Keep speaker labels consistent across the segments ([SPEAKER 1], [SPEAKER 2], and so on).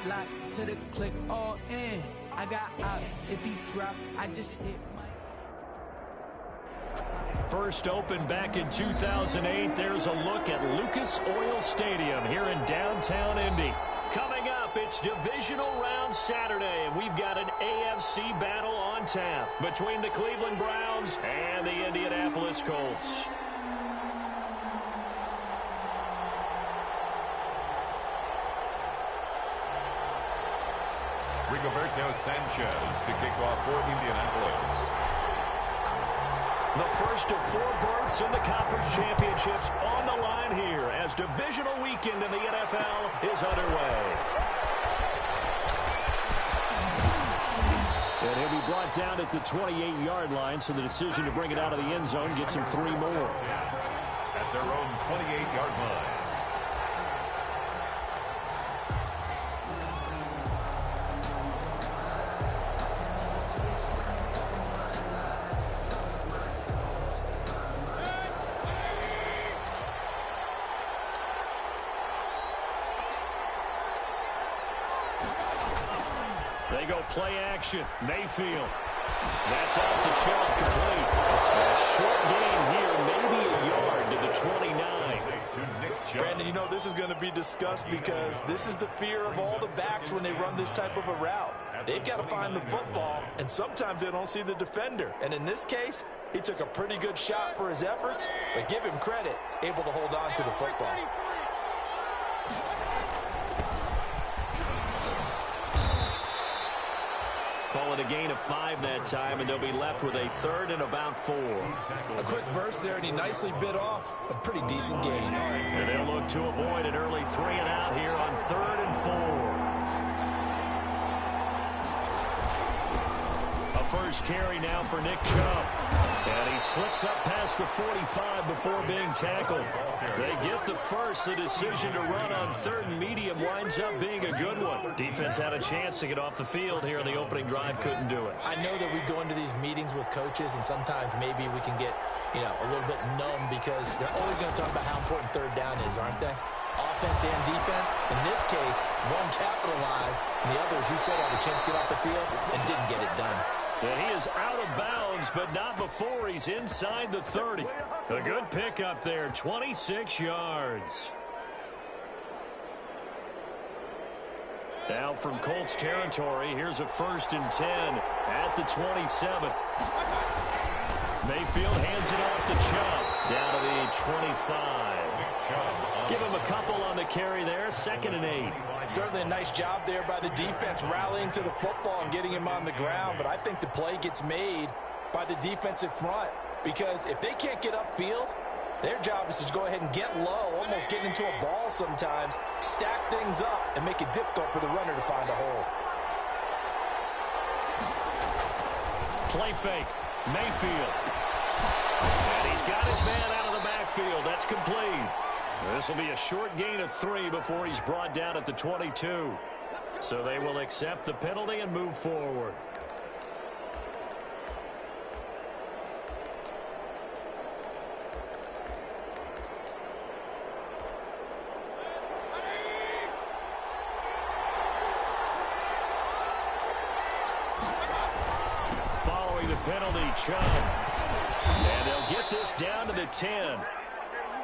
[SPEAKER 1] lock to the click all in. I got ops. If he drop, I just hit my...
[SPEAKER 2] First opened back in 2008. There's a look at Lucas Oil Stadium here in downtown Indy. Coming up, it's divisional round Saturday, and we've got an AFC battle on tap between the Cleveland Browns and the Indianapolis Colts.
[SPEAKER 3] Rigoberto Sanchez to kick off for Indianapolis.
[SPEAKER 2] The first of 4 berths in the conference championships on the line here as divisional weekend in the NFL is underway. And he'll be brought down at the 28-yard line, so the decision to bring it out of the end zone gets him 3 more.
[SPEAKER 3] At their own 28-yard line.
[SPEAKER 2] They go play action. Mayfield. That's out to Chubb, complete. A short gain here, maybe a yard to the 29.
[SPEAKER 4] Brandon, you know, this is going to be discussed because this is the fear of all the backs when they run this type of a route. They've got to find the football, and sometimes they don't see the defender. And in this case, he took a pretty good shot for his efforts, but give him credit, able to hold on to the football.
[SPEAKER 2] Call it a gain of 5 that time, and they'll be left with a 3rd and about 4.
[SPEAKER 4] A quick burst there, and he nicely bit off a pretty decent gain.
[SPEAKER 2] And they'll look to avoid an early 3 and out here on 3rd and 4. A first carry now for Nick Chubb. And he slips up past the 45 before being tackled. They get the first. The decision to run on 3rd and medium winds up being a good one. Defense had a chance to get off the field here in the opening drive, couldn't do it.
[SPEAKER 4] I know that we go into these meetings with coaches, and sometimes maybe we can get, a little bit numb because they're always going to talk about how important 3rd down is, aren't they? Offense and defense. In this case, one capitalized, and the other, as you said, had a chance to get off the field and didn't get it done.
[SPEAKER 2] And he is out of bounds, but not before he's inside the 30. A good pickup there, 26 yards. Now from Colts territory, here's a 1st and 10 at the 27. Mayfield hands it off to Chubb, down to the 25. Give him a couple on the carry there, 2nd and 8.
[SPEAKER 4] Certainly a nice job there by the defense rallying to the football and getting him on the ground, but I think the play gets made by the defensive front because if they can't get upfield, their job is to go ahead and get low, almost get into a ball sometimes, stack things up, and make it difficult for the runner to find a hole.
[SPEAKER 2] Play fake, Mayfield. And he's got his man out of the backfield. That's complete. This will be a short gain of 3 before he's brought down at the 22. So they will accept the penalty and move forward. Following the penalty, Chubb. And they'll get this down to the 10.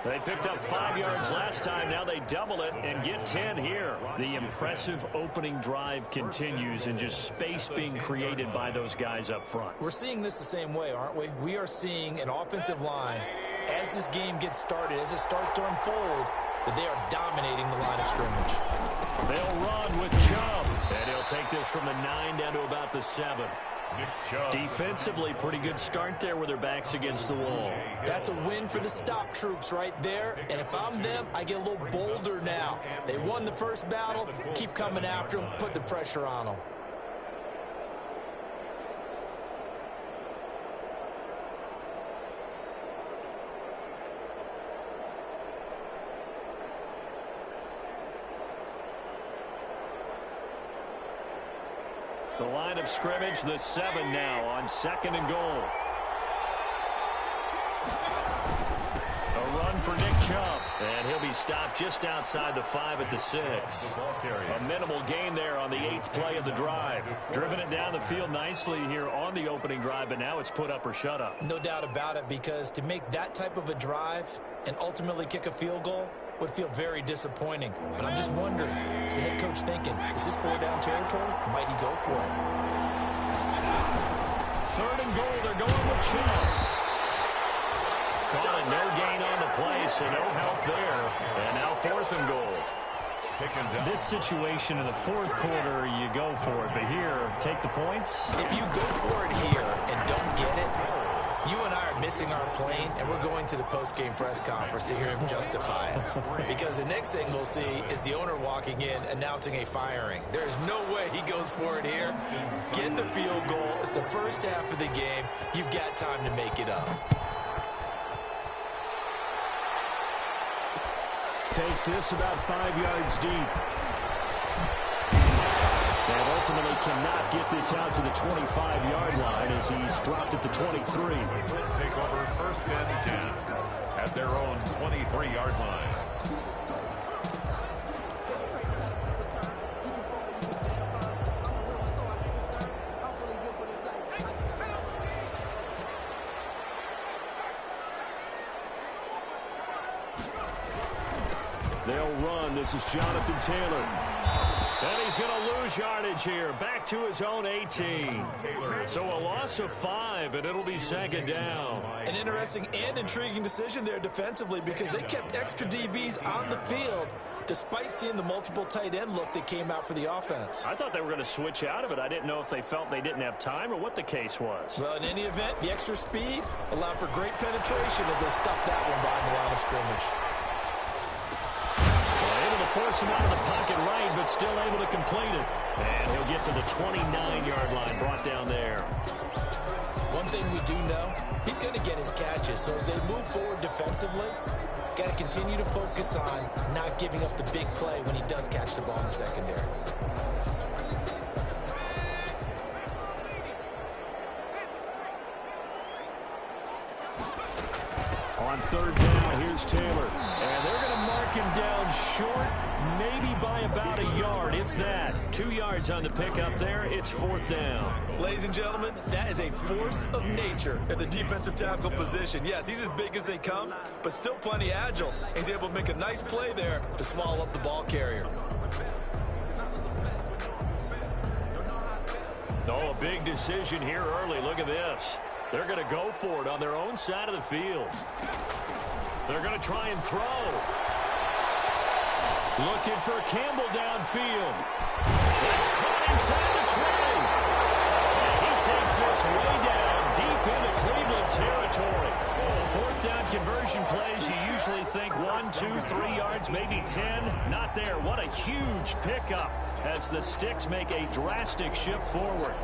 [SPEAKER 2] They picked up 5 yards last time. Now they double it and get 10 here. The impressive opening drive continues and just space being created by those guys up front.
[SPEAKER 4] We're seeing this the same way, aren't we? We are seeing an offensive line, as this game gets started, as it starts to unfold, that they are dominating the line of scrimmage.
[SPEAKER 2] They'll run with Chubb. And he'll take this from the 9 down to about the 7. Defensively, pretty good start there with their backs against the wall.
[SPEAKER 4] That's a win for the stop troops right there. And if I'm them, I get a little bolder now. They won the first battle. Keep coming after them. Put the pressure on them.
[SPEAKER 2] The line of scrimmage, the 7 now on 2nd and goal. A run for Nick Chubb. And he'll be stopped just outside the 5 at the 6. A minimal gain there on the 8th play of the drive. Driven it down the field nicely here on the opening drive, but now it's put up or shut up.
[SPEAKER 4] No doubt about it, because to make that type of a drive and ultimately kick a field goal would feel very disappointing. But I'm just wondering, is the head coach thinking, is this 4-down territory? Might he go for it?
[SPEAKER 2] 3rd and goal, they're going with Chubb. Calling no gain on the play, so no help there. And now 4th and goal. This situation in the 4th quarter, you go for it. But here, take the points.
[SPEAKER 4] If you go for it here and don't get it, you and I are missing our plane, and we're going to the post-game press conference to hear him justify it. Because the next thing we'll see is the owner walking in announcing a firing. There is no way he goes for it here. Get the field goal. It's the first half of the game. You've got time to make it up.
[SPEAKER 2] Takes this about 5 yards deep. And ultimately cannot get this out to the 25-yard line as he's dropped at the 23.
[SPEAKER 3] Let's take over 1st and 10 at their own 23-yard line.
[SPEAKER 2] They'll run. This is Jonathan Taylor. And he's going to lose yardage here. Back to his own 18. So a loss of 5, and it'll be 2nd down.
[SPEAKER 4] An interesting and intriguing decision there defensively, because they kept extra DBs on the field despite seeing the multiple tight end look that came out for the offense.
[SPEAKER 2] I thought they were going to switch out of it. I didn't know if they felt they didn't have time or what the case was.
[SPEAKER 4] Well, in any event, the extra speed allowed for great penetration as they stuffed that one behind the line of scrimmage.
[SPEAKER 2] Force him out of the pocket right, but still able to complete it. And he'll get to the 29-yard line, brought down there.
[SPEAKER 4] One thing we do know, he's going to get his catches. So as they move forward defensively, got to continue to focus on not giving up the big play when he does catch the ball in the secondary.
[SPEAKER 2] On 3rd down, here's Taylor. And they're going to mark him down short, maybe by about a yard, if that. 2 yards on the pickup there. It's 4th down.
[SPEAKER 4] Ladies and gentlemen, that is a force of nature at the defensive tackle position. Yes, he's as big as they come, but still plenty agile. He's able to make a nice play there to swallow up the ball carrier.
[SPEAKER 2] Oh, a big decision here early. Look at this. They're going to go for it on their own side of the field. They're going to try and throw. Looking for Campbell downfield. It's caught inside the 20. And he takes this way down deep into Cleveland territory. 4th down conversion plays, you usually think 1, 2, 3 yards, maybe 10. Not there. What a huge pickup as the Sticks make a drastic shift forward.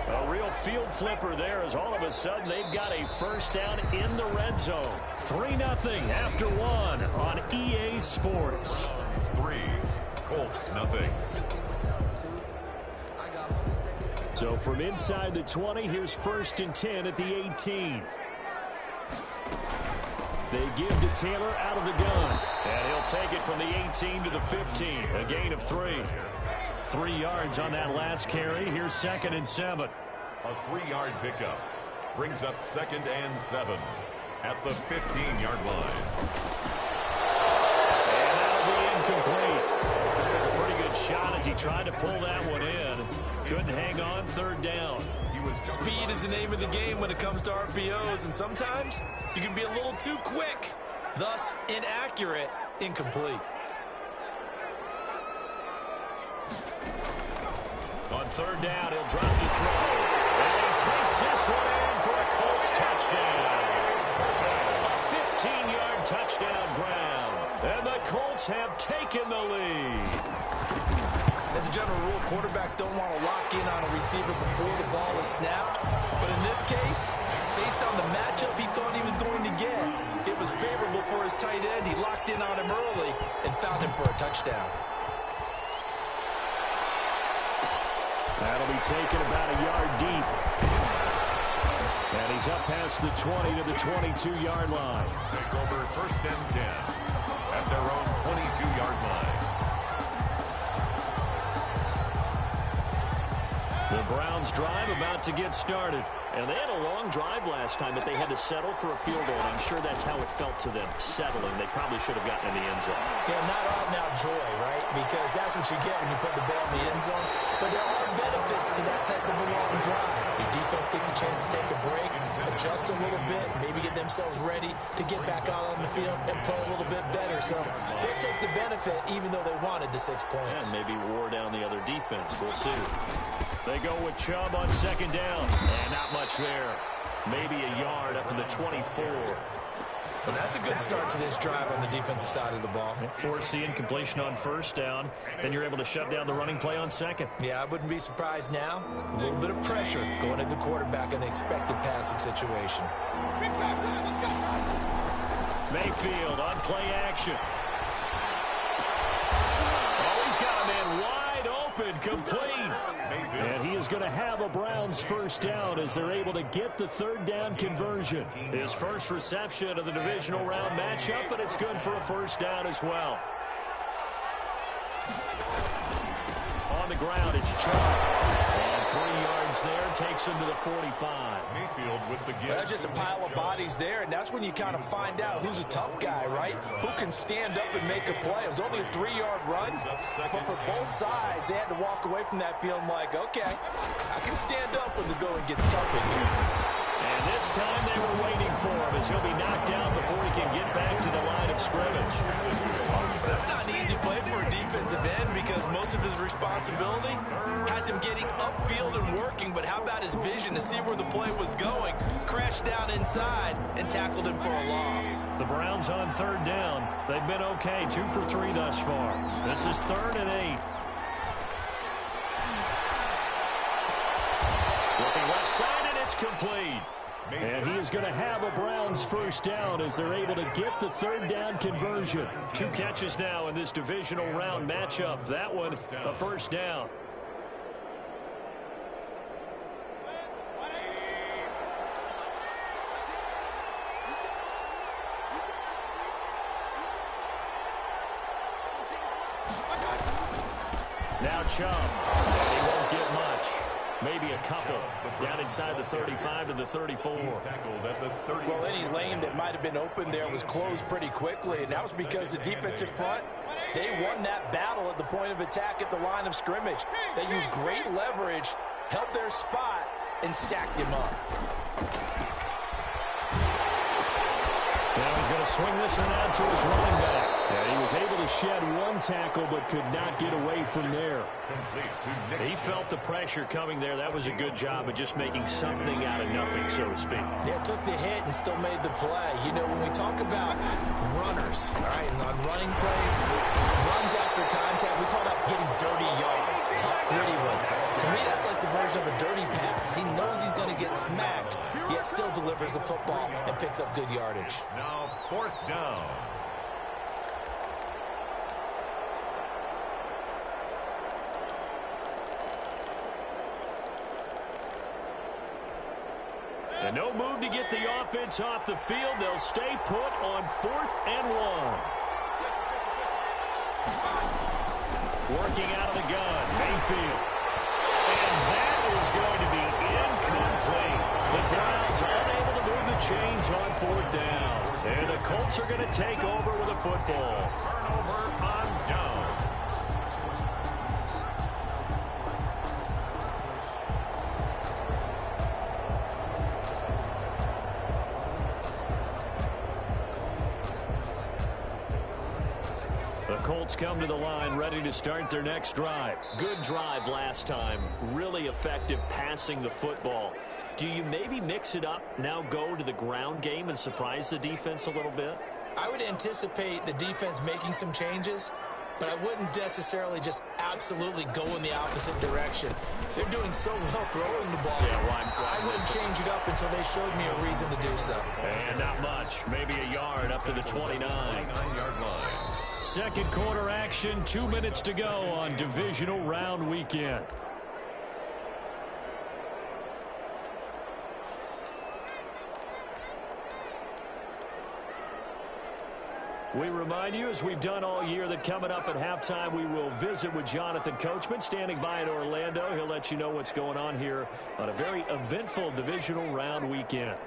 [SPEAKER 2] A real field flipper there as all of a sudden they've got a 1st down in the red zone. 3-0 after 1 on EA Sports.
[SPEAKER 3] 3, Colts nothing.
[SPEAKER 2] So from inside the 20, here's 1st and 10 at the 18. They give to Taylor out of the gun. And he'll take it from the 18 to the 15. A gain of 3. 3 yards on that last carry. Here's 2nd and 7.
[SPEAKER 3] A 3-yard pickup brings up 2nd and 7 at the 15-yard line.
[SPEAKER 2] And that'll be incomplete. Took a pretty good shot as he tried to pull that one in. Couldn't hang on. 3rd down.
[SPEAKER 4] Speed is the name of the game when it comes to RPOs, and sometimes you can be a little too quick, thus inaccurate, incomplete.
[SPEAKER 2] On 3rd down, he'll drop the throw. And he takes this one in for a Colts touchdown. A 15-yard touchdown ground. And the Colts have taken the lead.
[SPEAKER 4] As a general rule, quarterbacks don't want to lock in on a receiver before the ball is snapped. But in this case, based on the matchup he thought he was going to get, it was favorable for his tight end. He locked in on him early and found him for a touchdown.
[SPEAKER 2] That'll be taken about a yard deep. And he's up past the 20 to the 22-yard line.
[SPEAKER 3] Take over first and 10 at their own 22-yard line.
[SPEAKER 2] The Browns drive about to get started. And they had a long drive last time, but they had to settle for a field goal. And I'm sure that's how it felt to them, settling. They probably should have gotten in the end zone.
[SPEAKER 4] Yeah, not all now joy, right? Because that's what you get when you put the ball in the end zone. But there are benefits to that type of a long drive. Your defense gets a chance to take a break, adjust a little bit, maybe get themselves ready to get back out on the field and play a little bit better. So they'll take the benefit even though they wanted the 6 points.
[SPEAKER 2] And maybe wore down the other defense. We'll see. They go with Chubb on second down. And not much there. Maybe a yard up to the 24.
[SPEAKER 4] Well, that's a good start to this drive on the defensive side of the ball.
[SPEAKER 2] Force the incompletion on first down. Then you're able to shut down the running play on second.
[SPEAKER 4] Yeah, I wouldn't be surprised now. A little bit of pressure going at the quarterback in an expected passing situation.
[SPEAKER 2] Mayfield on play action. Oh, he's got a man wide open, complete. And he is going to have a Browns first down as they're able to get the third down conversion. His first reception of the divisional round matchup, but it's good for a first down as well. On the ground, it's Chubb. And 3 yards there takes him to the 45.
[SPEAKER 3] Mayfield with the give.
[SPEAKER 4] Well, that's just a pile of bodies there, and that's when you kind of find out who's a tough guy, right? Who can stand up and make a play. It was only a 3-yard run, but for both sides, they had to walk away from that feeling like, okay, I can stand up when the going gets tough in here.
[SPEAKER 2] And this time they were waiting for him as he'll be knocked down before he can get back to the line of scrimmage.
[SPEAKER 4] That's not an easy play for a defensive end because most of his responsibility has him getting upfield and working, but how about his vision to see where the play was going, crashed down inside, and tackled him for a loss.
[SPEAKER 2] The Browns on third down. They've been okay, 2 for 3 thus far. This is 3rd and 8. Looking left side, and it's complete. And he is going to have a Browns first down as they're able to get the third down conversion. 2 catches now in this divisional round matchup. That one, a first down. Now Chubb, and he won't get much. Maybe a couple down inside the 35 to the 34.
[SPEAKER 4] Well, any lane that might have been open there was closed pretty quickly, and that was because the defensive front, they won that battle at the point of attack at the line of scrimmage. They used great leverage, held their spot, and stacked him up.
[SPEAKER 2] Now he's going to swing this one out to his running back. Yeah, he was able to shed 1 tackle but could not get away from there. He felt the pressure coming there. That was a good job of just making something out of nothing, so to speak.
[SPEAKER 4] Yeah, took the hit and still made the play. You know, when we talk about runners, all right, and on running plays, runs after contact, we call that getting dirty yards, tough, gritty ones. To me, that's like the version of a dirty pass. He knows he's going to get smacked, yet still delivers the football and picks up good yardage.
[SPEAKER 3] Now 4th down.
[SPEAKER 2] And no move to get the offense off the field. They'll stay put on 4th and 1. Working out of the gun, Mayfield. And that is going to be incomplete. The Browns unable to move the chains on 4th down. And the Colts are going to take over with a football.
[SPEAKER 3] Turnover on downs.
[SPEAKER 2] The Colts come to the line ready to start their next drive. Good drive last time. Really effective passing the football. Do you maybe mix it up, now go to the ground game and surprise the defense a little bit?
[SPEAKER 4] I would anticipate the defense making some changes, but I wouldn't necessarily just absolutely go in the opposite direction. They're doing so well throwing the ball.
[SPEAKER 2] Yeah, well,
[SPEAKER 4] I wouldn't change it up until they showed me a reason to do so.
[SPEAKER 2] And not much. Maybe a yard up to the 29.
[SPEAKER 3] 9-yard line.
[SPEAKER 2] Second quarter action, 2 minutes to go on divisional round weekend. We remind you, as we've done all year, that coming up at halftime, we will visit with Jonathan Coachman, standing by in Orlando. He'll let you know what's going on here on a very eventful divisional round weekend.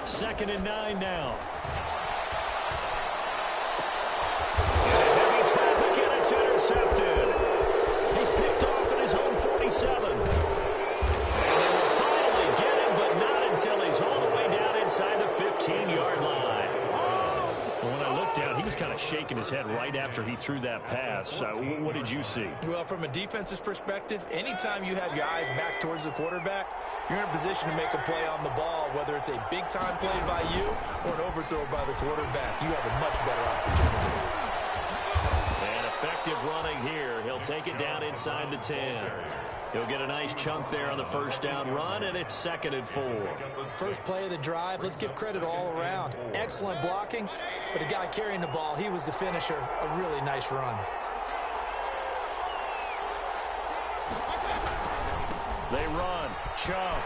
[SPEAKER 2] 2nd and 9 now. Heavy traffic, and it's intercepted. He's picked off at his own 47. And they will finally get him, but not until he's all the way down inside the 15-yard line. When I looked down, he was kind of shaking his head right after he threw that pass. What did you see?
[SPEAKER 4] Well, from a defense's perspective, anytime you have your eyes back towards the quarterback, you're in a position to make a play on the ball, whether it's a big-time play by you or an overthrow by the quarterback. You have a much better opportunity.
[SPEAKER 2] And effective running here. He'll take it down inside the 10. He'll get a nice chunk there on the first down run, and it's 2nd and 4.
[SPEAKER 4] First play of the drive, let's give credit all around. Excellent blocking, but the guy carrying the ball, he was the finisher. A really nice run.
[SPEAKER 2] They run. Chubb.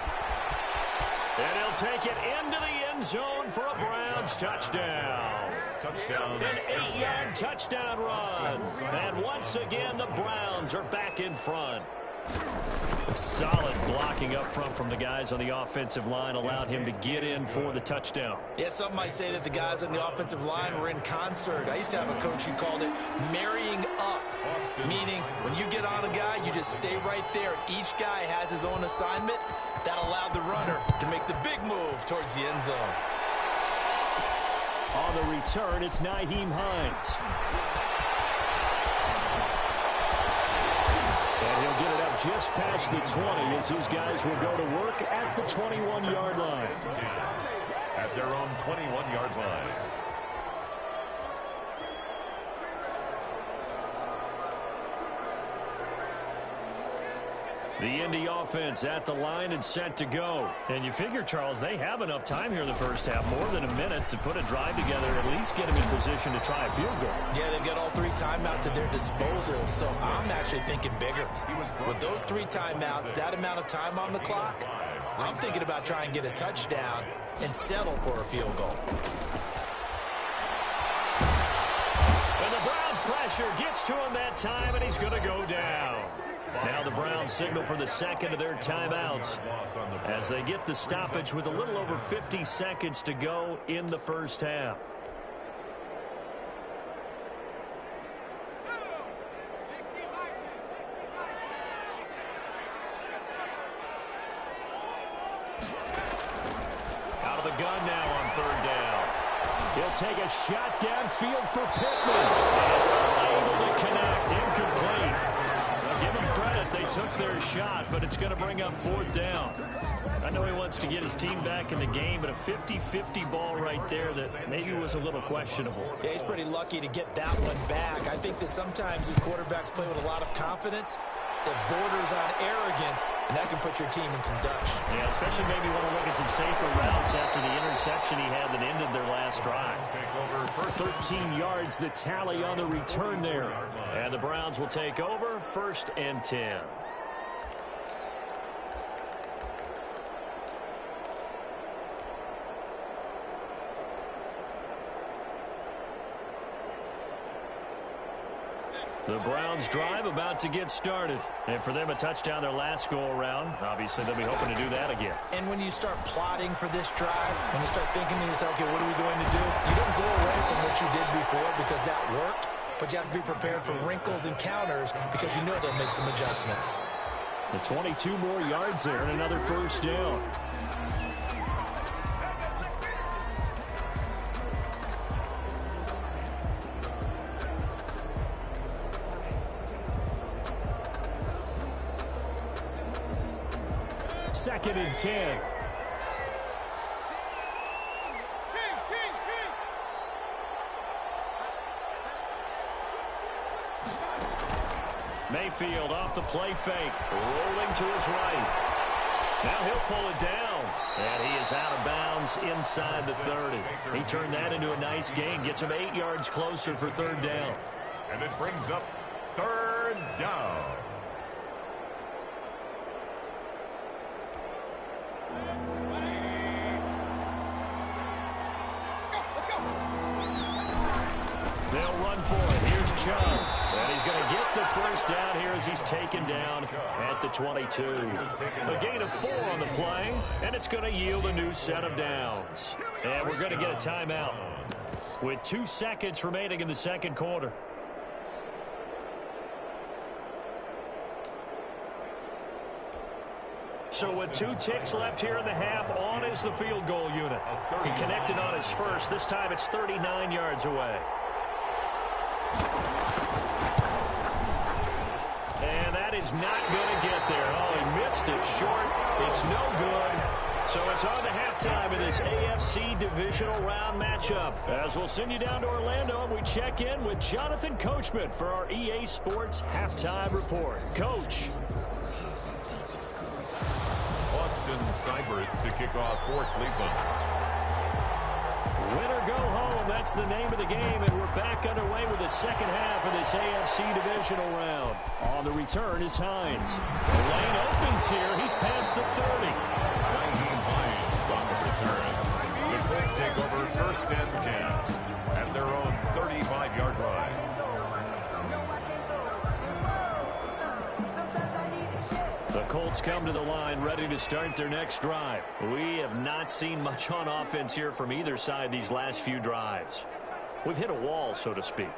[SPEAKER 2] And he'll take it into the end zone for a Browns touchdown. An 8-yard touchdown run. And once again, the Browns are back in front. Solid blocking up front from the guys on the offensive line allowed him to get in for the touchdown.
[SPEAKER 4] Yeah, some might say that the guys on the offensive line were in concert. I used to have a coach who called it marrying up, meaning when you get on a guy, you just stay right there, and each guy has his own assignment. That allowed the runner to make the big move towards the end zone.
[SPEAKER 2] On the return, it's Nyheim Hines. And he'll get it up just past the 20 as his guys will go to work at the 21-yard line.
[SPEAKER 3] At their own 21-yard line.
[SPEAKER 2] The Indy offense at the line and set to go. And you figure, Charles, they have enough time here in the first half, more than a minute, to put a drive together, at least get them in position to try a field goal.
[SPEAKER 4] Yeah, they've got all 3 timeouts at their disposal, so I'm actually thinking bigger. With those 3 timeouts, that amount of time on the clock, I'm thinking about trying to get a touchdown and settle for a field goal.
[SPEAKER 2] And the Browns' pressure gets to him that time, and he's going to go down. Now the Browns signal for the second of their timeouts as they get the stoppage with a little over 50 seconds to go in the first half. Out of the gun now on 3rd down. He'll take a shot downfield for Pittman. Able to connect, incomplete. Give them credit, they took their shot, but it's going to bring up 4th down. I know he wants to get his team back in the game, but a 50-50 ball right there that maybe was a little questionable.
[SPEAKER 4] Yeah, he's pretty lucky to get that one back. I think that sometimes these quarterbacks play with a lot of confidence that borders on arrogance, and that can put your team in some dutch.
[SPEAKER 2] Yeah, especially maybe want to look at some safer routes after the interception he had that ended their last drive. 13 yards, the tally on the return there. And the Browns will take over, 1st and 10. The Browns drive about to get started. And for them, a touchdown their last go-around. Obviously, they'll be hoping to do that again.
[SPEAKER 4] And when you start plotting for this drive, when you start thinking to yourself, okay, what are we going to do? You don't go away from what you did before because that worked, but you have to be prepared for wrinkles and counters because you know they'll make some adjustments.
[SPEAKER 2] The 22 more yards there and another 1st down. Second and 10. Mayfield off the play fake, rolling to his right. Now he'll pull it down, and he is out of bounds inside the 30. He turned that into a nice gain, gets him 8 yards closer for 3rd down.
[SPEAKER 3] And it brings up 3rd down.
[SPEAKER 2] one for it. Here's Chubb. And he's going to get the first down here as he's taken down at the 22. A gain of 4 on the play, and it's going to yield a new set of downs. And we're going to get a timeout with 2 seconds remaining in the second quarter. So with 2 ticks left here in the half, on is the field goal unit. He connected on his first. This time it's 39 yards away. And that is not going to get there. Oh, he missed it short. It's no good. So it's on to halftime in this AFC divisional round matchup. As we'll send you down to Orlando, and we check in with Jonathan Coachman for our EA Sports halftime report. Coach.
[SPEAKER 3] Austin Seibert to kick off for Cleveland.
[SPEAKER 2] Win or go home, that's the name of the game, and we're back underway with the second half of this AFC divisional round. On the return is Hines. The lane opens here. He's past the 30.
[SPEAKER 3] Raheem Hines on the return. The Colts take over first and 10 at their own 35-yard line.
[SPEAKER 2] The Colts come to the line ready to start their next drive. We have not seen much on offense here from either side these last few drives. We've hit a wall, so to speak.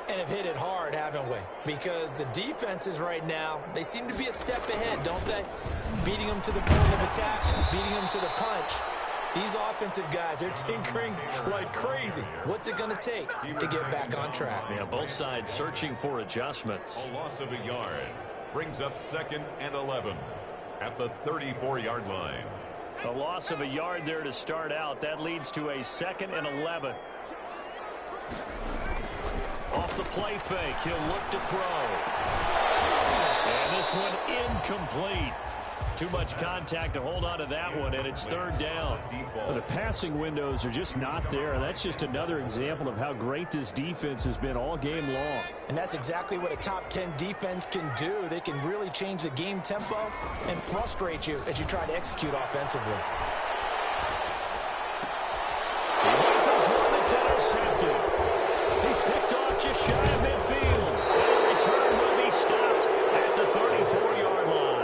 [SPEAKER 4] And have hit it hard, haven't we? Because the defenses right now, they seem to be a step ahead, don't they? Beating them to the point of attack, beating them to the punch. These offensive guys, they're tinkering like crazy. What's it going to take to get back on track?
[SPEAKER 2] Yeah, both sides searching for adjustments.
[SPEAKER 3] A loss of a yard brings up second and 11 at the 34-yard line.
[SPEAKER 2] A loss of a yard there to start out. That leads to a second and 11. Off the play fake, he'll look to throw. And this one incomplete. Too much contact to hold on to that one, and it's third down.
[SPEAKER 5] Well, the passing windows are just not there, and that's just another example of how great this defense has been all game long.
[SPEAKER 4] And that's exactly what a top 10 defense can do. They can really change the game tempo and frustrate you as you try to execute offensively.
[SPEAKER 2] He rifles one that's intercepted. He's picked off just shy of midfield. And the return will be stopped at the 34-yard line.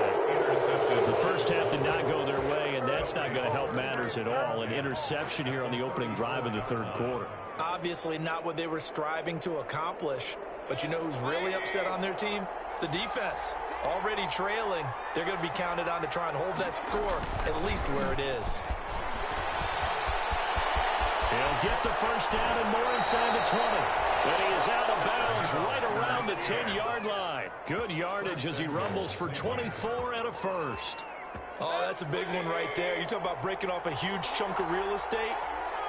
[SPEAKER 2] The first half did not go their way, and that's not going to help matters at all. An interception here on the opening drive of the third quarter.
[SPEAKER 4] Obviously not what they were striving to accomplish. But you know who's really upset on their team? The defense. Already trailing. They're going to be counted on to try and hold that score at least where it is.
[SPEAKER 2] He'll get the first down and more inside the 20. But he is out of bounds right around the 10-yard line. Good yardage as he rumbles for 24 and a first.
[SPEAKER 4] Oh, that's a big one right there. You talk about breaking off a huge chunk of real estate.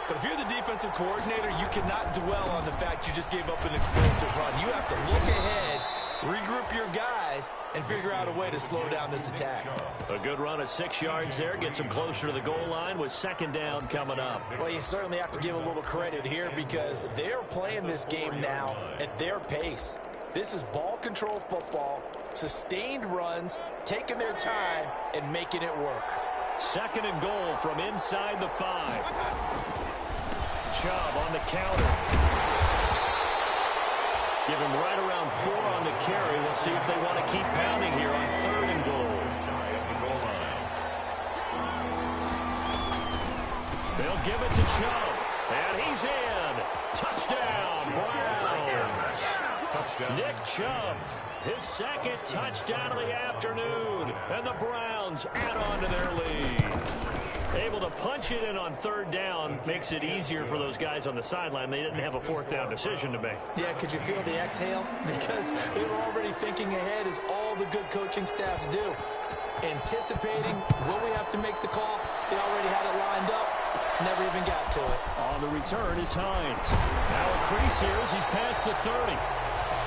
[SPEAKER 4] But if you're the defensive coordinator, you cannot dwell on the fact you just gave up an explosive run. You have to look ahead, regroup your guys, and figure out a way to slow down this attack.
[SPEAKER 2] A good run of 6 yards there. Gets them closer to the goal line with second down coming up.
[SPEAKER 4] Well, you certainly have to give a little credit here because they're playing this game now at their pace. This is ball control football, sustained runs, taking their time, and making it work.
[SPEAKER 2] Second and goal from inside the 5. Chubb on the counter. Give him right around 4 on the carry. We'll see if they want to keep pounding here on third and goal. They'll give it to Chubb. And he's in. Touchdown, Browns. Touchdown. Nick Chubb, his second touchdown of the afternoon. And the Browns add on to their lead. Able to punch it in on third down makes it easier for those guys on the sideline. They didn't have a fourth down decision to make.
[SPEAKER 4] Yeah, could you feel the exhale? Because they were already thinking ahead as all the good coaching staffs do. Anticipating, will we have to make the call? They already had it lined up. Never even got to it.
[SPEAKER 5] On the return is Hines.
[SPEAKER 2] Now a crease here as he's past the 30.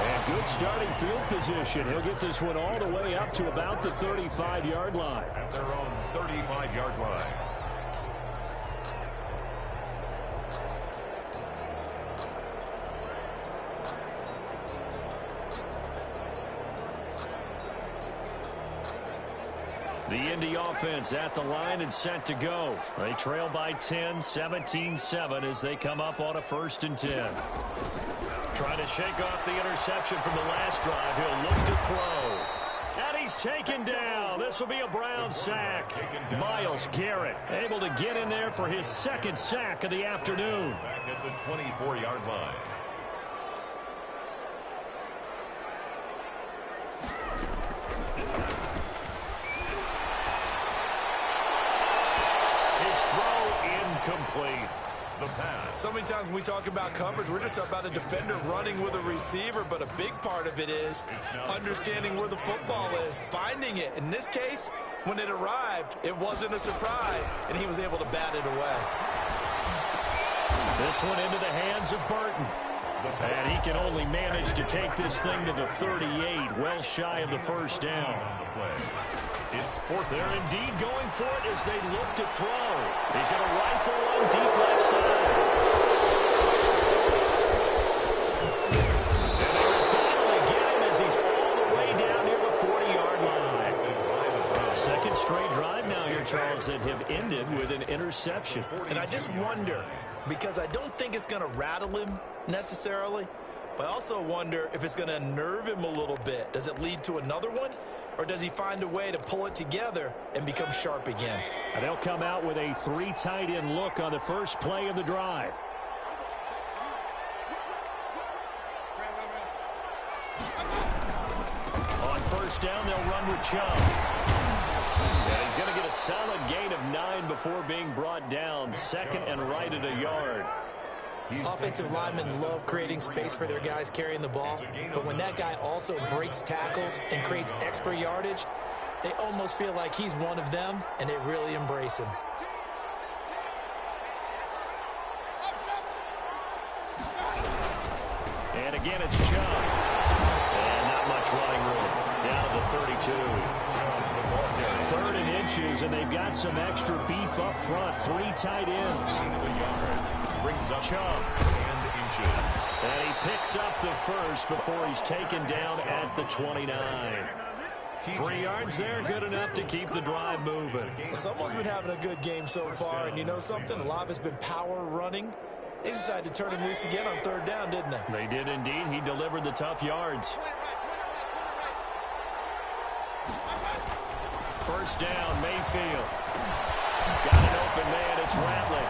[SPEAKER 5] And good starting field position. He'll get this one all the way up to about the 35-yard line.
[SPEAKER 3] At their own 35-yard line.
[SPEAKER 2] The Indy offense at the line and set to go. They trail by 10, 17-7 as they come up on a 1st and 10. Trying to shake off the interception from the last drive. He'll look to throw. And he's taken down. This will be a Brown sack. Myles Garrett able to get in there for his 2nd sack of the afternoon.
[SPEAKER 3] Back at the 24-yard line.
[SPEAKER 2] Incomplete.
[SPEAKER 3] The pass.
[SPEAKER 4] So many times when we talk about coverage, we're just about a defender running with a receiver, but a big part of it is understanding where the football is, finding it. In this case, when it arrived, it wasn't a surprise, and he was able to bat it away.
[SPEAKER 2] This one into the hands of Burton. And he can only manage to take this thing to the 38, well shy of the 1st down.
[SPEAKER 3] It's 4th.
[SPEAKER 2] They're indeed going for it as they look to throw. He's going to rifle one deep left side. And they will finally get him as he's all the way down near the 40-yard line. 2nd straight drive now here, Charles, that have ended with an interception.
[SPEAKER 4] And I just wonder, because I don't think it's going to rattle him necessarily, but I also wonder if it's going to unnerve him a little bit. Does it lead to another one? Or does he find a way to pull it together and become sharp again?
[SPEAKER 2] And they'll come out with a 3 tight end look on the first play of the drive. On 1st down, they'll run with Chubb. And he's going to get a solid gain of 9 before being brought down. 2nd and right at a yard.
[SPEAKER 4] Offensive linemen love creating space for their guys carrying the ball, but when that guy also breaks tackles and creates extra yardage, they almost feel like he's one of them, and they really embrace him.
[SPEAKER 2] And again, it's Chubb. And not much running room. Down to the 32. 3rd and inches, and they've got some extra beef up front. 3 tight ends.
[SPEAKER 3] Brings up
[SPEAKER 2] Chubb.
[SPEAKER 3] and inches.
[SPEAKER 2] And he picks up the 1st before he's taken down at the 29. 3 yards there, good enough to keep the drive moving.
[SPEAKER 4] Someone's been having a good game so far, and you know something? A lot of it's been power running. They decided to turn him loose again on 3rd down, didn't they?
[SPEAKER 2] They did indeed. He delivered the tough yards. 1st down, Mayfield. Got an open man, it's Rattling.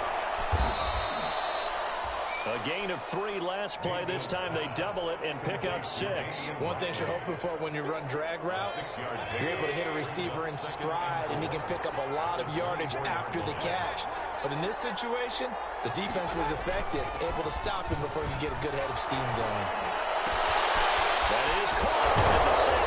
[SPEAKER 2] A gain of 3 last play. This time they double it and pick up 6.
[SPEAKER 4] One thing you're hoping for when you run drag routes, you're able to hit a receiver in stride, and he can pick up a lot of yardage after the catch. But in this situation, the defense was effective, able to stop him before you get a good head of steam going.
[SPEAKER 2] That is caught at the 7.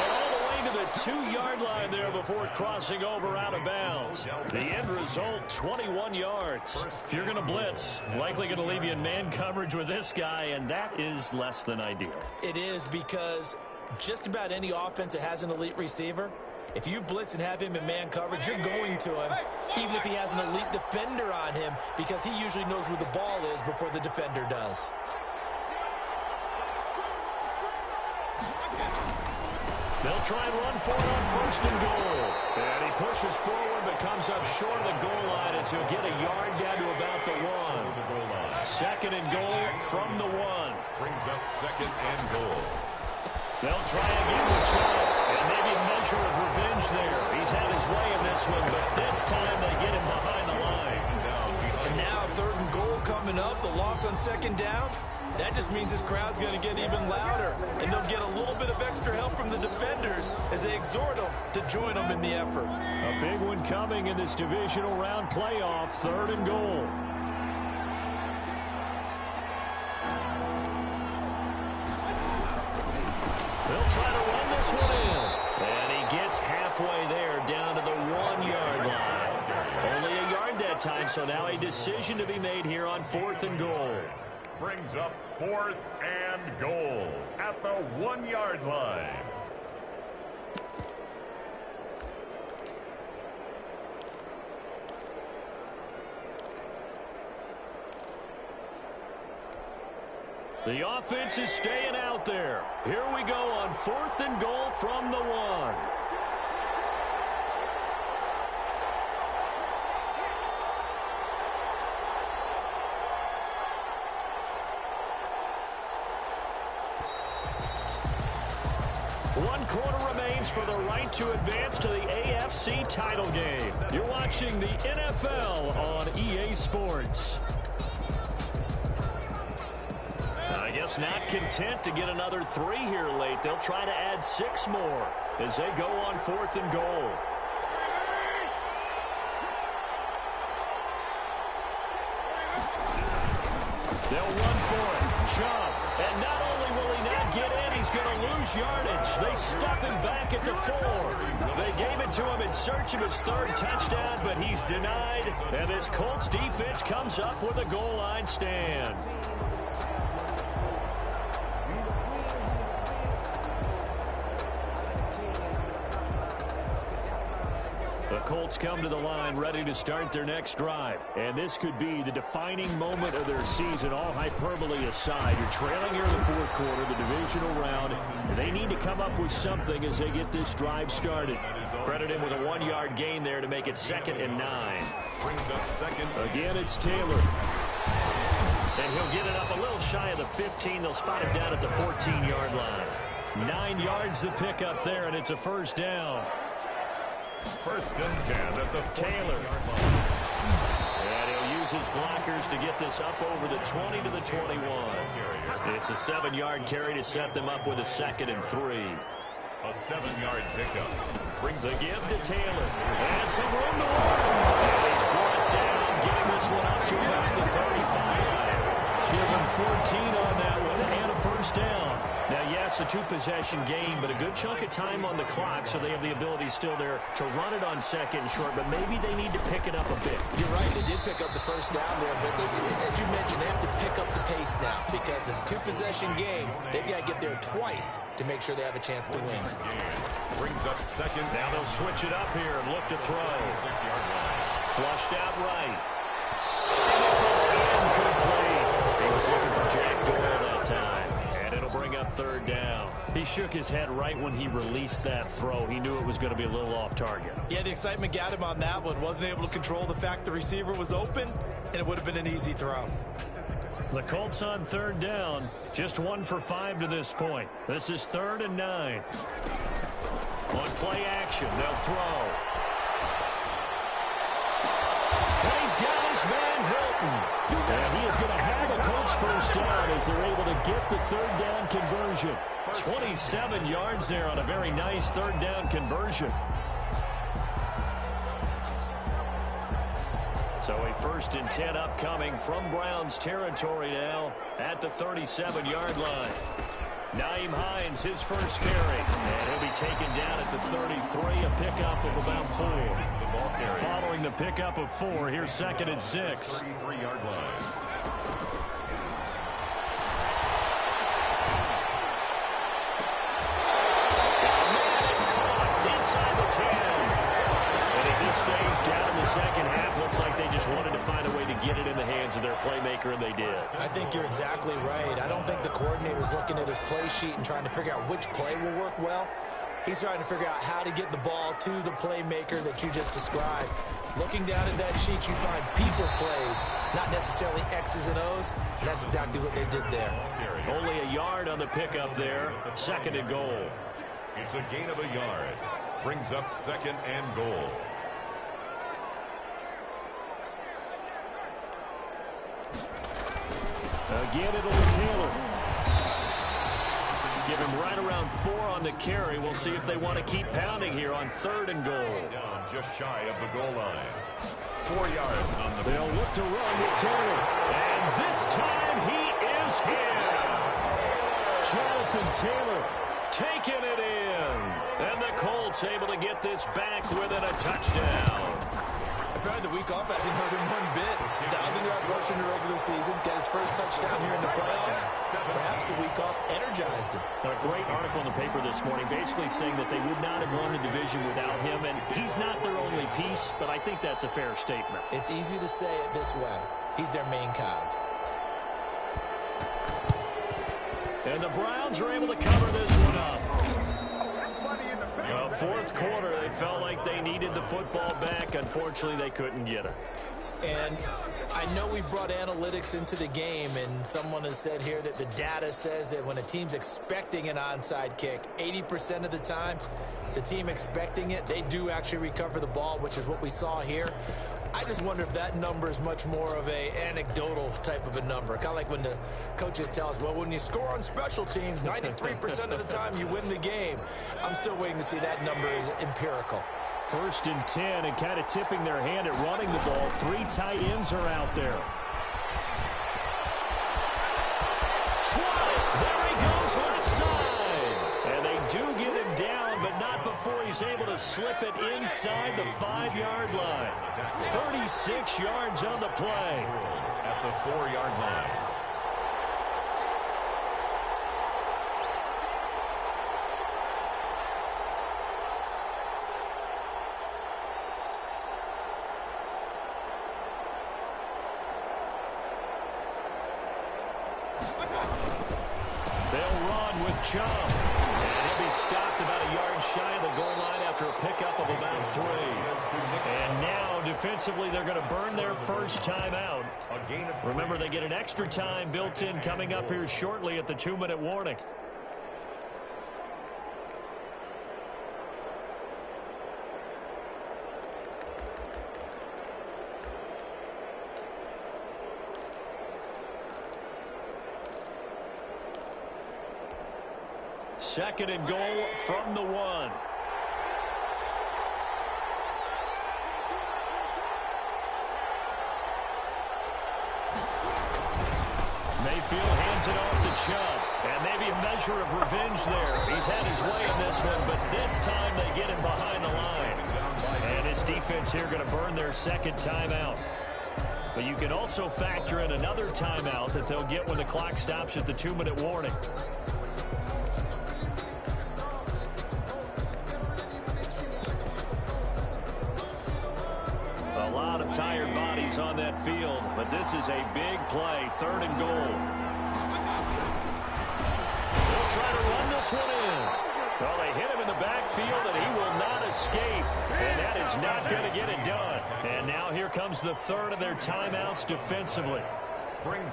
[SPEAKER 2] And all the way to the 2-yard line there before crossing over out of bounds. The end result, 21 yards. If you're going to blitz, likely going to leave you in man coverage with this guy, and that is less than ideal.
[SPEAKER 4] It is, because just about any offense that has an elite receiver, if you blitz and have him in man coverage, you're going to him, even if he has an elite defender on him, because he usually knows where the ball is before the defender does.
[SPEAKER 2] They'll try and run for it on 1st and goal. And he pushes forward but comes up short of the goal line as he'll get a yard down to about the 1. 2nd and goal from the 1.
[SPEAKER 3] Brings up 2nd and goal.
[SPEAKER 2] They'll try again with Chubb. And maybe a measure of revenge there. He's had his way in this one, but this time they get him behind the line.
[SPEAKER 4] And now 3rd and goal coming up. The loss on 2nd down. That just means this crowd's going to get even louder, and they'll get a little bit of extra help from the defenders as they exhort them to join them in the effort.
[SPEAKER 2] A big one coming in this divisional round playoff, 3rd and goal. They'll try to run this one in, and he gets halfway there down to the 1-yard line. Only a yard that time, so now a decision to be made here on 4th and goal.
[SPEAKER 3] Brings up 4th and goal at the 1-yard line.
[SPEAKER 2] The offense is staying out there. Here we go on 4th and goal from the 1. 1 quarter remains for the right to advance to the AFC title game. You're watching the NFL on EA Sports. I guess not content to get another 3 here late. They'll try to add 6 more as they go on 4th and goal. They'll run for it. Chubb. And not only will he not get in, he's going to lose yardage. They stuff him back at the 4. They gave it to him in search of his 3rd touchdown, but he's denied. And this Colts defense comes up with a goal line stand. The Colts come to the line ready to start their next drive. And this could be the defining moment of their season, all hyperbole aside. You're trailing here in the 4th quarter, the divisional round. They need to come up with something as they get this drive started. Credit him with a 1-yard gain there to make it 2nd and 9.
[SPEAKER 3] Brings up 2nd.
[SPEAKER 2] Again, it's Taylor. And he'll get it up a little shy of the 15. They'll spot him down at the 14-yard line. 9 yards the pickup there, and it's a 1st down.
[SPEAKER 3] 1st and 10 at the
[SPEAKER 2] Taylor. And he'll use his blockers to get this up over the 20 to the 21. It's a 7-yard carry to set them up with a 2nd and 3.
[SPEAKER 3] A 7-yard pickup. Brings
[SPEAKER 2] the give to Taylor. And some room to work. And he's brought down, getting this one up to about the 35. Give him 14 on that one and a 1st down. Now, yes, a 2-possession game, but a good chunk of time on the clock, so they have the ability still there to run it on 2nd and short, but maybe they need to pick it up a bit.
[SPEAKER 4] You're right. They did pick up the 1st down there, but as you mentioned, they have to pick up the pace now because it's a 2-possession game. They've got to get there twice to make sure they have a chance to win.
[SPEAKER 3] Brings up 2nd.
[SPEAKER 2] Now they'll switch it up here and look to throw.
[SPEAKER 3] 6-yard line.
[SPEAKER 2] Flushed out right. This is incomplete. He was looking for Jack Doyle that time. And it'll bring up 3rd down. He shook his head right when he released that throw. He knew it was going to be a little off target.
[SPEAKER 4] Yeah, the excitement got him on that one. Wasn't able to control the fact the receiver was open, and it would have been an easy throw.
[SPEAKER 2] The Colts on 3rd down. Just 1 for 5 to this point. This is 3rd and 9. On play action, they'll throw. And he's got his man Hilton. And he is going to have a Colts 1st down as they're able to get the 3rd down conversion. 27 yards there on a very nice 3rd down conversion. So a 1st and 10 upcoming from Browns territory now at the 37-yard line. Nyheim Hines, his 1st carry. And he'll be taken down at the 33, a pickup of about 4. Following the pickup of 4, here's 2nd and 6.
[SPEAKER 3] 33-yard line.
[SPEAKER 2] It's caught inside the 10. And at this stage, down in the 2nd half, looks like they just wanted to find a way to get it in the hands of their playmaker, and they did.
[SPEAKER 4] I think you're exactly right. I don't think the coordinator's looking at his play sheet and trying to figure out which play will work well. He's trying to figure out how to get the ball to the playmaker that you just described. Looking down at that sheet, you find people plays, not necessarily X's and O's, and that's exactly what they did there.
[SPEAKER 2] Only a yard on the pickup there, 2nd and goal.
[SPEAKER 3] It's a gain of a yard. Brings up 2nd and goal.
[SPEAKER 2] Again, it'll be Taylor. Give him right around 4 on the carry. We'll see if they want to keep pounding here on 3rd and goal.
[SPEAKER 3] Down just shy of the goal line. 4 yards on the...
[SPEAKER 2] They'll look to run with Taylor. And this time he is his. Jonathan Taylor taking it in. And the Colts able to get this back within a touchdown.
[SPEAKER 4] Apparently the week off hasn't hurt him one bit. 1,000-yard rush in the regular season. Got his 1st touchdown here in the playoffs. Perhaps the week off energized him.
[SPEAKER 2] A great article in the paper this morning basically saying that they would not have won the division without him. And he's not their only piece, but I think that's a fair statement.
[SPEAKER 4] It's easy to say it this way. He's their main cog.
[SPEAKER 2] And the Browns are able to cover this one up. 4th quarter, they felt like they needed the football back. Unfortunately, they couldn't get it.
[SPEAKER 4] And I know we brought analytics into the game, and someone has said here that the data says that when a team's expecting an onside kick, 80% of the time, the team expecting it, they do actually recover the ball, which is what we saw here. I just wonder if that number is much more of a anecdotal type of a number. Kind of like when the coaches tell us, well, when you score on special teams, 93% of the time you win the game. I'm still waiting to see that number is empirical.
[SPEAKER 5] 1st and 10, and kind of tipping their hand at running the ball. 3 tight ends are out there. There he goes, left side. And they do get him down, but not before he's able to slip it inside the 5-yard line. 36 yards on the play.
[SPEAKER 3] At the 4-yard line.
[SPEAKER 5] They'll run with Chubb. And he'll be stopped about a yard shy of the goal line after a pickup of about 3. And now, defensively, they're going to burn their first timeout. Remember, they get an extra time built in coming up here shortly at the 2-minute warning. Second and goal from the 1. Mayfield hands it off to Chubb. And maybe a measure of revenge there. He's had his way in this one, but this time they get him behind the line. And his defense here going to burn their second timeout. But you can also factor in another timeout that they'll get when the clock stops at the 2-minute warning. Tired bodies on that field, but this is a big play. 3rd and goal. They'll try to run this one in. Well, they hit him in the backfield, and he will not escape. And that is not going to get it done. And now here comes the 3rd of their timeouts defensively.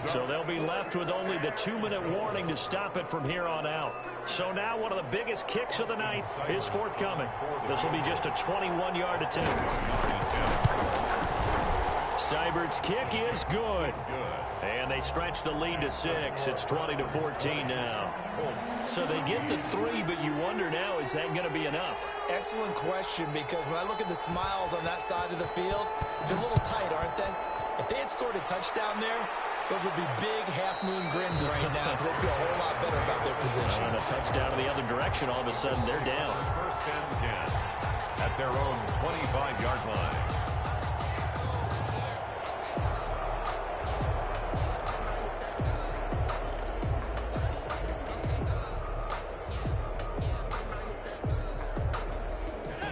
[SPEAKER 5] So they'll be left with only the 2-minute warning to stop it from here on out. So now one of the biggest kicks of the night is forthcoming. This will be just a 21-yard attempt. Seibert's kick is good. And they stretch the lead to 6. It's 20-14 now. So they get the 3, but you wonder now, is that going to be enough?
[SPEAKER 4] Excellent question, because when I look at the smiles on that side of the field, they're a little tight, aren't they? If they had scored a touchdown there, those would be big half-moon grins right now because they'd feel a whole lot better about their position.
[SPEAKER 5] And a touchdown in the other direction, all of a sudden they're down.
[SPEAKER 3] 1st and 10 at their own 25-yard line.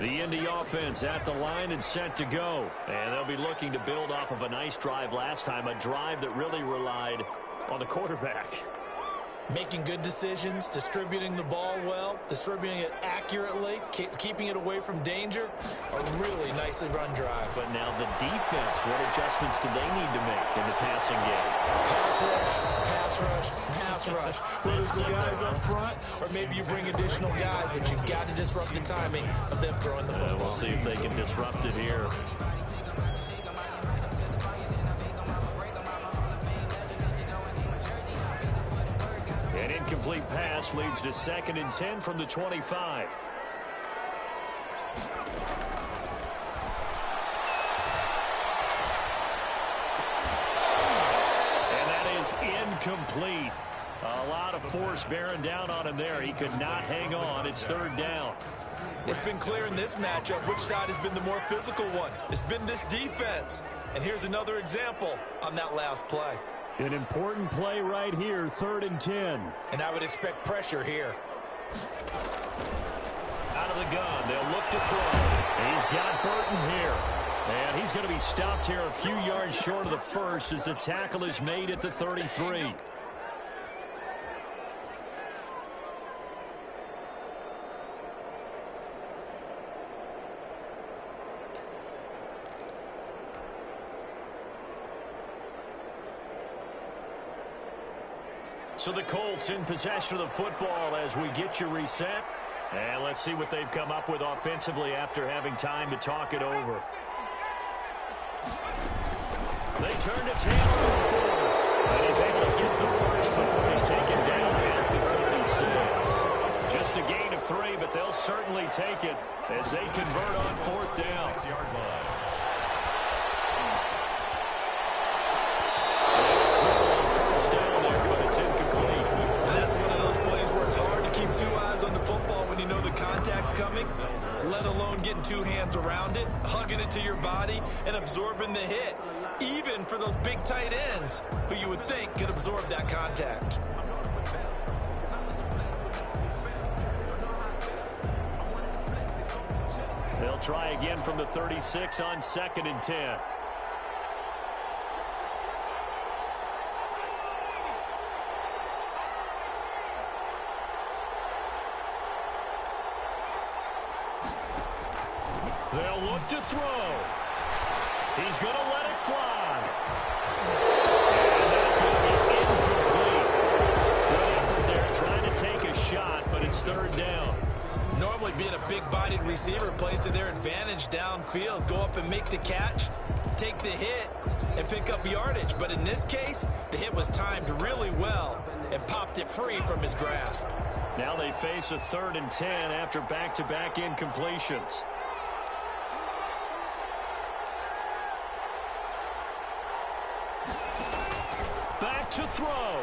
[SPEAKER 5] The Indy offense at the line and set to go. And they'll be looking to build off of a nice drive last time, a drive that really relied on the quarterback.
[SPEAKER 4] Making good decisions, distributing the ball well, distributing it accurately, keeping it away from danger. A really nicely run drive.
[SPEAKER 5] But now the defense, what adjustments do they need to make in the passing game?
[SPEAKER 4] Pass rush, pass rush, pass rush. Whether it's the guys up front or maybe you bring additional guys, but you've got to disrupt the timing of them throwing the football.
[SPEAKER 5] We'll see if they can disrupt it here. An incomplete pass leads to 2nd and 10 from the 25. And that is incomplete. A lot of force bearing down on him there. He could not hang on. It's 3rd down.
[SPEAKER 4] It's been clear in this matchup which side has been the more physical one. It's been this defense. And here's another example on that last play.
[SPEAKER 5] An important play right here, 3rd and 10.
[SPEAKER 4] And I would expect pressure here.
[SPEAKER 5] Out of the gun, they'll look to throw. He's got Burton here. And he's going to be stopped here a few yards short of the first as the tackle is made at the 33.
[SPEAKER 2] So the Colts in possession of the football as we get you reset. And let's see what they've come up with offensively after having time to talk it over. They turn to Taylor on the fourth. And he's able to get the first before he's taken down at the 36. Just a gain of 3, but they'll certainly take it as they convert on 4th down.
[SPEAKER 3] 6-yard line.
[SPEAKER 2] First down there, but it's incomplete.
[SPEAKER 4] And that's one of those plays where it's hard to keep 2 eyes on the football when you know the contact's coming, let alone getting 2 hands around it, hugging it to your body, and absorbing the hit, even for those big tight ends who you would think could absorb that contact.
[SPEAKER 2] They'll try again from the 36 on 2nd and 10. They'll look to throw. He's going to let it fly. And that's going to be incomplete. Good effort there trying to take a shot, but it's 3rd down.
[SPEAKER 4] Normally being a big-bodied receiver plays to their advantage downfield. Go up and make the catch, take the hit, and pick up yardage. But in this case, the hit was timed really well and popped it free from his grasp.
[SPEAKER 2] Now they face a 3rd and 10 after back-to-back incompletions. Back to throw.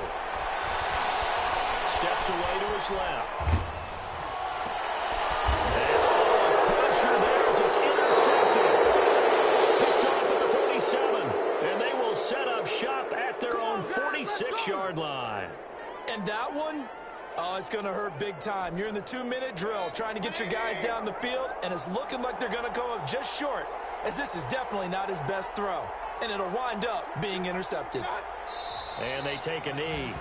[SPEAKER 2] Steps away to his left. There as it's intercepted. Picked off at the 47. And they will set up shop at their own 46-yard line.
[SPEAKER 4] And that one, oh, it's going to hurt big time. You're in the 2-minute drill trying to get your guys down the field, and it's looking like they're going to come up just short, as this is definitely not his best throw. And it'll wind up being intercepted.
[SPEAKER 2] And they take a knee.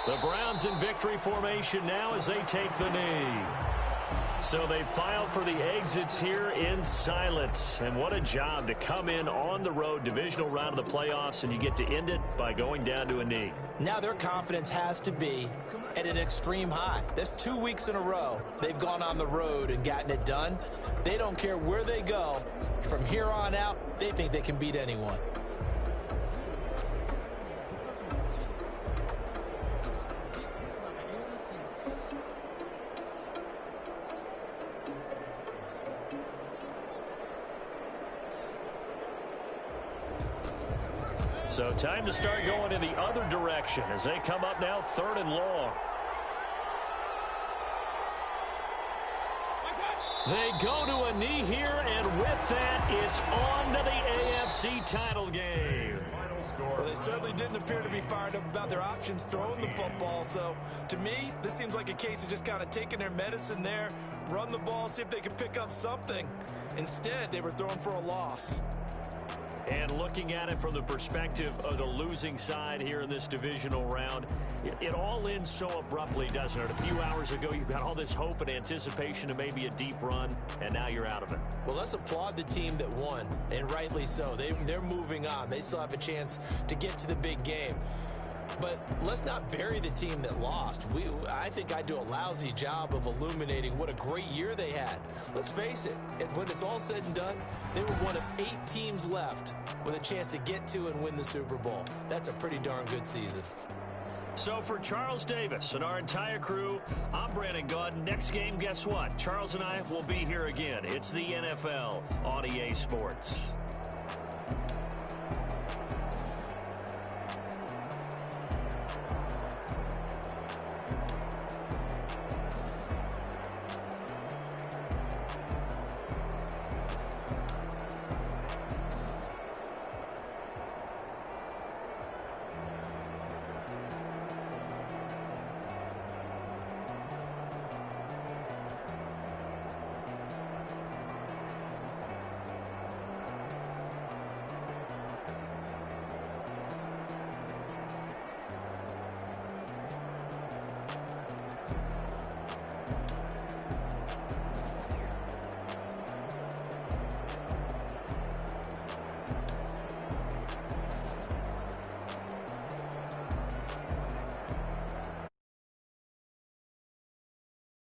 [SPEAKER 2] The Browns in victory formation now as they take the knee. So they file for the exits here in silence. And what a job to come in on the road, divisional round of the playoffs, and you get to end it by going down to a knee.
[SPEAKER 4] Now their confidence has to be at an extreme high. That's 2 weeks in a row they've gone on the road and gotten it done. They don't care where they go. From here on out, they think they can beat anyone.
[SPEAKER 2] So time to start going in the other direction as they come up now 3rd and long. They go to a knee here, and with that, it's on to the AFC title game.
[SPEAKER 4] Well, they certainly didn't appear to be fired up about their options throwing the football. So, to me, this seems like a case of just kind of taking their medicine there, run the ball, see if they could pick up something. Instead, they were throwing for a loss.
[SPEAKER 2] And looking at it from the perspective of the losing side here in this divisional round, it all ends so abruptly, doesn't it? A few hours ago, you got all this hope and anticipation of maybe a deep run, and now you're out of it.
[SPEAKER 4] Well, let's applaud the team that won, and rightly so. They're moving on. They still have a chance to get to the big game. But let's not bury the team that lost. I think I do a lousy job of illuminating what a great year they had. Let's face it, when it's all said and done, they were one of 8 teams left with a chance to get to and win the Super Bowl. That's a pretty darn good season.
[SPEAKER 2] So for Charles Davis and our entire crew, I'm Brandon Gaudin. Next game, guess what? Charles and I will be here again. It's the NFL on EA Sports.